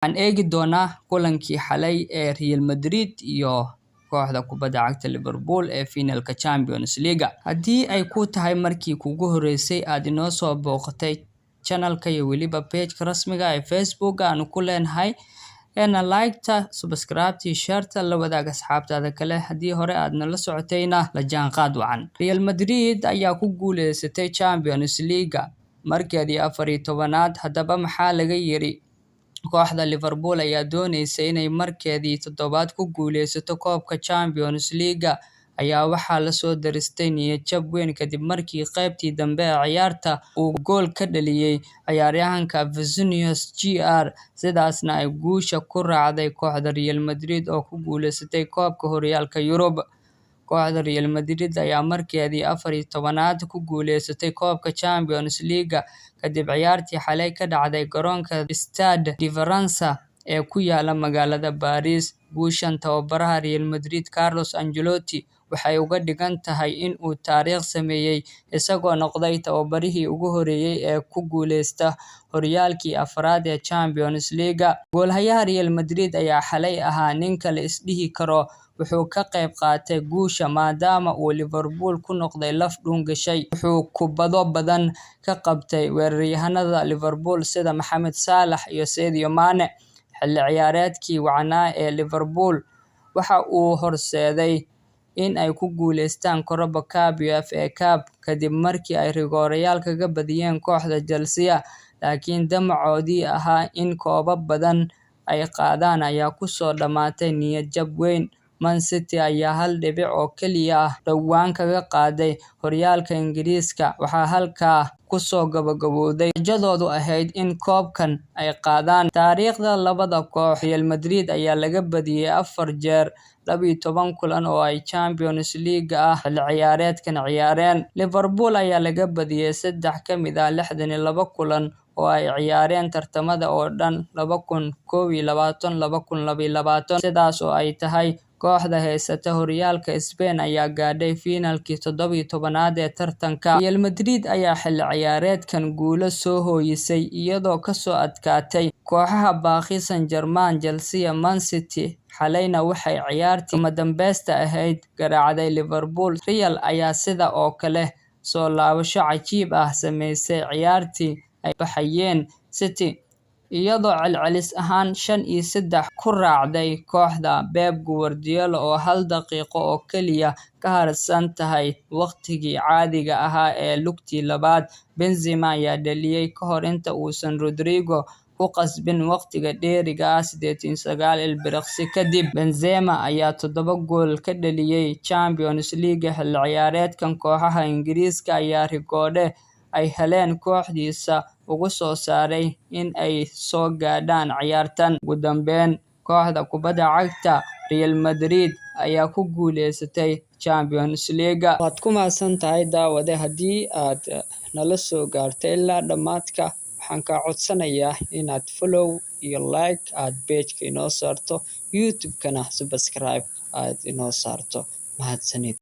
Waxaan eegi doonaa kulankii xalay ee Real Madrid iyo kooxda kubadda cagta Liverpool ee finalka Champions League. Haddii ay ku tahay markii kugu horeysay aad inoo soo booqatay channelka iyo weliba page rasmiga ah ee Facebook aan ku leenahay, like-ta, subscribe-ta, share-ta, la wadaag asxaabtaada kale. Haddii hore aad nala socotayna la jaanqaad wacan. Real Madrid ayaa ku guuleysatay Champions League markeedii 14aad. Haddaba maxaa laga yiri? Kooxda Liverpool ayaa dooneysa inay markeedii 7aad ku guuleysato koobka Champions League ayaa waxaa la soo daristay niyad jab weyn kadib markii qaybtii dambe ee ciyaarta uu gool ka dhaliyay ciyaaryahanka Vinicius Jr. sidaasna ay guusha ku raacday kooxda Real Madrid oo ku guuleysatay koobka horyaalka Yurub. Kooxda Real Madrid ayaa markeedii 14aad ku guuleysatay koobka Champions League kadib ciyaartii xalay ka dhacday garoonka Stade de France ee ku yaala magaalada Paris. Guushan tababaraha Real Madrid Carlo Ancelotti waxay uga dhigan tahay in uu taariikh sameeyay isagoo noqday tababarihii ugu horeeyay ee ku guuleysta horyaalkii afraad ee Champions League. Goolhayaha Real Madrid ayaa xalay ahaa ninka la isdhihi karo wuxuu ka qayb qaatay guusha maadaama uu Liverpool ku noqday laf dhuun gashay. Wuxuu kubado badan ka qabtay weeraryahanada Liverpool sida Mohamed Salah iyo Sadio Mane. Xilli ciyaareedkii wacnaa ee Liverpool waxa uu horseeday in ay ku guuleystaan Carabao Cup iyo FA Cup kadib markii ay rigooreyaal kaga badiyeen kooxda Chelsea, laakiin damacoodii ahaa in koobab badan ay qaadaan ayaa ku soo dhamaatay niyad jab weyn. Man City ayaa 1 dhibic oo kaliya dhawaan kaga qaaday horyaalka Ingiriiska, waxaa halkaa ku soo gabagabowday rajadoodu ahayd in koobkan ay qaadaan. Taariikhda labada koox, Real Madrid ayaa laga badiyay 4 jeer 12 kulan oo ay Champions League xilli ciyaareedkan ciyaareen. Liverpool ayaa laga badiyay 3 ka mid ah 62 kulan oo ay ciyaareen tartamada oo dhan 2021-2022. Sidaas oo ay tahay, kooxda heysata horyaalka Spain ayaa gaadhay finalkii 17aad ee tartanka. Real Madrid ayaa xilli ciyaareedkan guulo soo hooyisay iyadoo ka soo adkaatay kooxaha Paris Saint-Germain, Chelsea, Man City. Xalayna waxay ciyaartii kama dambaysta ahayd garaacday Liverpool. Real ayaa sida oo kale soo laabasho cajiib ah sameysay ciyaartii ay baxayeen City, iyadoo celcelis ahaan 5-3 ku raacday kooxda Pep Guardiola oo 1 daqiiqo oo kaliya ka harsan tahay waqtigii caadiga ahaa ee lugtii labaad. Benzema ayaa dhaliyay ka hor inta uusan Rodrigo ku qasbin waqtiga dheeriga ah 89 ilbiriqsi kadib. Benzema ayaa 7 gool ka dhaliyay Champions League xilli ciyaareedkan. Kooxaha Ingiriiska ayaa rigoore ay heleen kooxdiisa ugu soo saaray in ay soo gaadhaan ciyaartan. Ugu dambeyn, kooxda kubadda cagta Real Madrid ayaa ku guuleysatay Champions League. Waad ku mahadsantahay daawade. Haddii aad nala soo gaartay ilaa dhamaadka, waxaan kaa codsanayaa inaad follow iyo like aad page-ka inoo saarto, YouTube-kana subscribe aad inoo saarto. Mahadsanid.